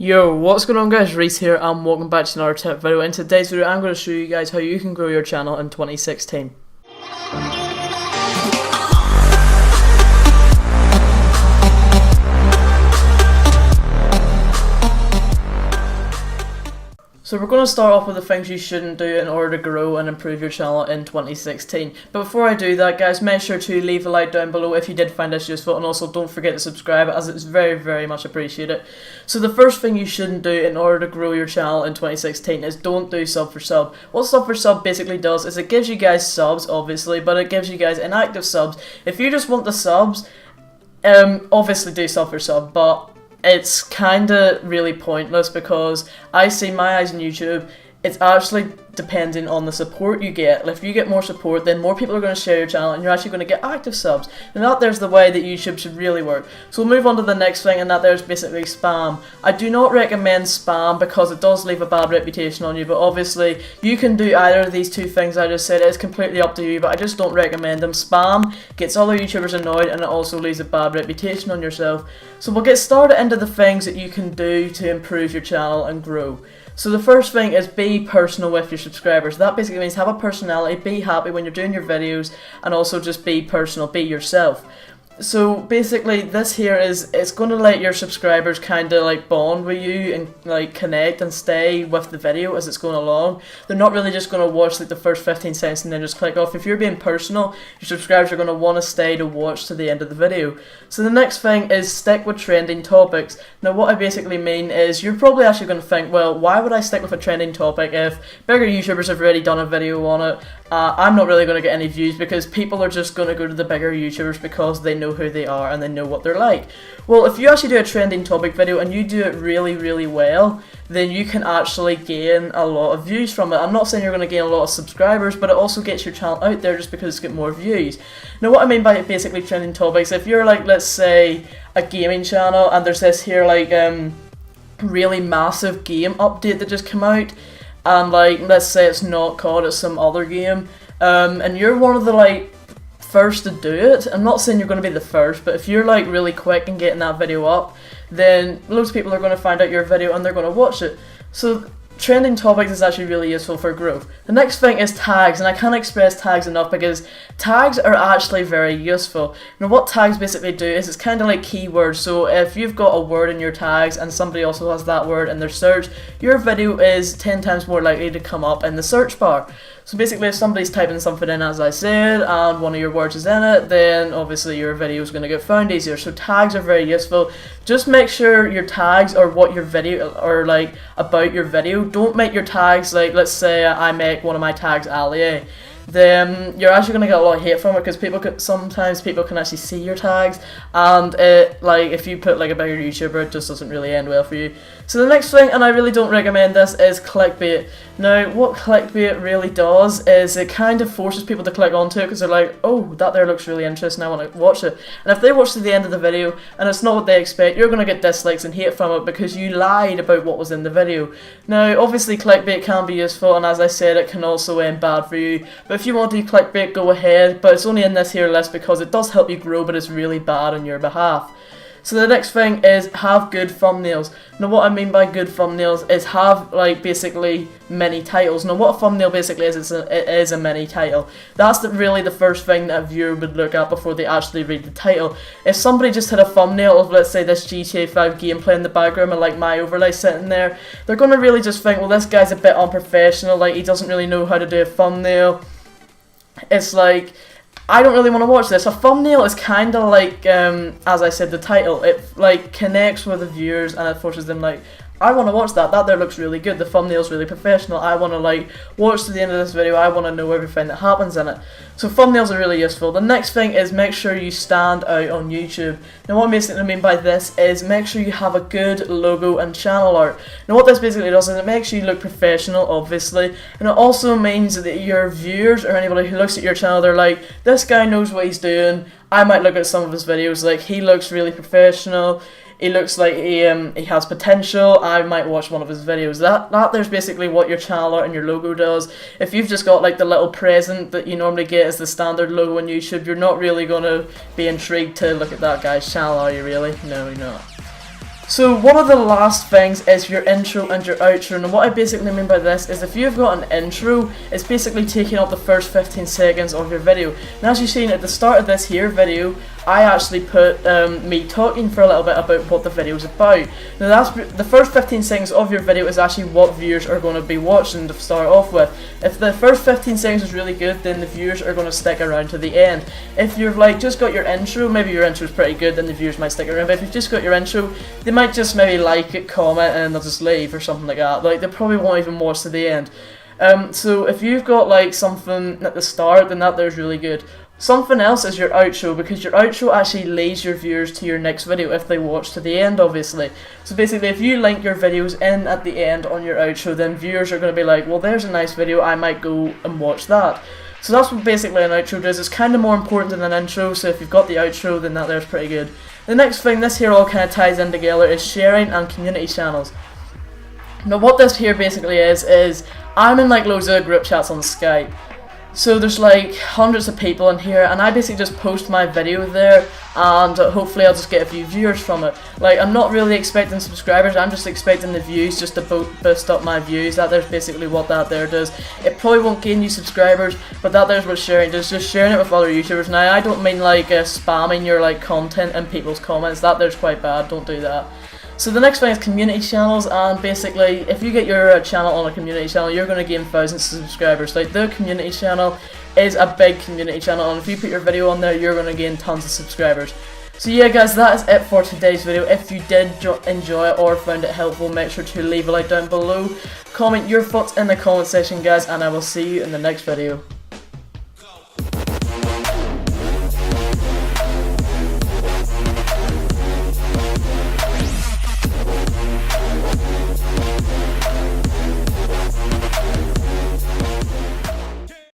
Yo, what's going on guys, Reese here and welcome back to another tip video. In today's video I'm going to show you guys how you can grow your channel in 2016. So we're going to start off with the things you shouldn't do in order to grow and improve your channel in 2016. But before I do that guys, make sure to leave a like down below if you did find this useful, and also don't forget to subscribe as it's very much appreciated. So the first thing you shouldn't do in order to grow your channel in 2016 is don't do sub for sub. What sub for sub basically does is it gives you guys subs obviously, but it gives you guys inactive subs. If you just want the subs, obviously do sub for sub, but it's kinda really pointless because I see my eyes on YouTube, it's actually depending on the support you get. If you get more support, then more people are going to share your channel and you're actually going to get active subs. And that there's the way that YouTube should really work. So we'll move on to the next thing, and that there's basically spam. I do not recommend spam because it does leave a bad reputation on you, but obviously you can do either of these two things I just said. It's completely up to you, but I just don't recommend them. Spam gets other YouTubers annoyed and it also leaves a bad reputation on yourself. So we'll get started into the things that you can do to improve your channel and grow. So the first thing is be personal with your subscribers. That basically means have a personality, be happy when you're doing your videos, and also just be personal, be yourself. So basically this here it's going to let your subscribers kind of like bond with you and like connect and stay with the video as it's going along. They're not really just going to watch like the first 15 seconds and then just click off. If you're being personal, your subscribers are going to want to stay to watch to the end of the video. So the next thing is stick with trending topics. Now what I basically mean is you're probably actually going to think, well, why would I stick with a trending topic if bigger YouTubers have already done a video on it? I'm not really going to get any views because people are just going to go to the bigger YouTubers because they know who they are and they know what they're like. Well, if you actually do a trending topic video and you do it really well, then you can actually gain a lot of views from it. I'm not saying you're going to gain a lot of subscribers, but it also gets your channel out there just because it's got more views. Now what I mean by basically trending topics, if you're like, let's say, a gaming channel and there's this here like really massive game update that just came out, and like let's say it's not COD, it's some other game, and you're one of the like first to do it. I'm not saying you're going to be the first, but if you're like really quick in getting that video up, then loads of people are going to find out your video and they're going to watch it. So trending topics is actually really useful for growth. The next thing is tags, and I can't express tags enough because tags are actually very useful. Now what tags basically do is it's kind of like keywords. So if you've got a word in your tags and somebody also has that word in their search, your video is 10 times more likely to come up in the search bar. So basically if somebody's typing something in as I said and one of your words is in it, then obviously your video is going to get found easier. So tags are very useful. Just make sure your tags are what your video are like about your video. Don't make your tags like, let's say I make one of my tags Allier, then you're actually going to get a lot of hate from it because sometimes people can actually see your tags, and like if you put like a bigger YouTuber, it just doesn't really end well for you. So the next thing, and I really don't recommend this, is clickbait. Now what clickbait really does is it kind of forces people to click onto it because they're like, oh, that there looks really interesting, I want to watch it. And if they watch to the end of the video and it's not what they expect, you're going to get dislikes and hate from it because you lied about what was in the video. Now obviously clickbait can be useful, and as I said, it can also end bad for you. But if you want to do clickbait, go ahead, but it's only in this here list because it does help you grow, but it's really bad on your behalf. So the next thing is have good thumbnails. Now what I mean by good thumbnails is have like basically many titles. Now what a thumbnail basically is, it is a mini title. That's really the first thing that a viewer would look at before they actually read the title. If somebody just had a thumbnail of, let's say, this GTA 5 gameplay in the background and like my overlay sitting there, they're going to really just think, well, this guy's a bit unprofessional, like he doesn't really know how to do a thumbnail. It's like, I don't really want to watch this. A thumbnail is kind of like, as I said, the title. It like connects with the viewers and it forces them like, I want to watch that. That there looks really good. The thumbnail's really professional. I want to like watch to the end of this video. I want to know everything that happens in it. So thumbnails are really useful. The next thing is make sure you stand out on YouTube. Now what I mean by this is make sure you have a good logo and channel art. Now what this basically does is it makes you look professional, obviously, and it also means that your viewers or anybody who looks at your channel, they're like, this guy knows what he's doing. I might look at some of his videos, like he looks really professional. He looks like he has potential. I might watch one of his videos. That there's basically what your channel art and your logo does. If you've just got like the little present that you normally get as the standard logo on YouTube, you're not really going to be intrigued to look at that guy's channel, are you really? No, you're not. So one of the last things is your intro and your outro, and what I basically mean by this is if you've got an intro, it's basically taking up the first 15 seconds of your video. And as you've seen at the start of this here video, I actually put me talking for a little bit about what the video is about. Now that's the first 15 seconds of your video is actually what viewers are going to be watching to start off with. If the first 15 seconds is really good, then the viewers are going to stick around to the end. If you've like just got your intro, maybe your intro is pretty good, then the viewers might stick around. But if you've just got your intro, they might just maybe like it, comment, and they'll just leave or something like that. Like they probably won't even watch to the end. So if you've got like something at the start, then that there's really good. Something else is your outro, because your outro actually leads your viewers to your next video if they watch to the end, obviously. So basically, if you link your videos in at the end on your outro, then viewers are going to be like, well, there's a nice video, I might go and watch that. So that's what basically an outro does. It's kind of more important than an intro, so if you've got the outro, then that there's pretty good. The next thing, this here all kind of ties in together, is sharing and community channels. Now what this here basically is I'm in like loads of group chats on Skype. So there's like hundreds of people in here, and I basically just post my video there, and hopefully I'll just get a few viewers from it. Like I'm not really expecting subscribers, I'm just expecting the views just to boost up my views. That there's basically what that there does. It probably won't gain you subscribers, but that there's what sharing does, just sharing it with other YouTubers. Now I don't mean like spamming your like content in people's comments, that there's quite bad, don't do that. So the next thing is community channels, and basically if you get your channel on a community channel, you're going to gain thousands of subscribers. Like the community channel is a big community channel, and if you put your video on there, you're going to gain tons of subscribers. So yeah guys, that is it for today's video. If you did enjoy it or found it helpful, make sure to leave a like down below. Comment your thoughts in the comment section guys, and I will see you in the next video.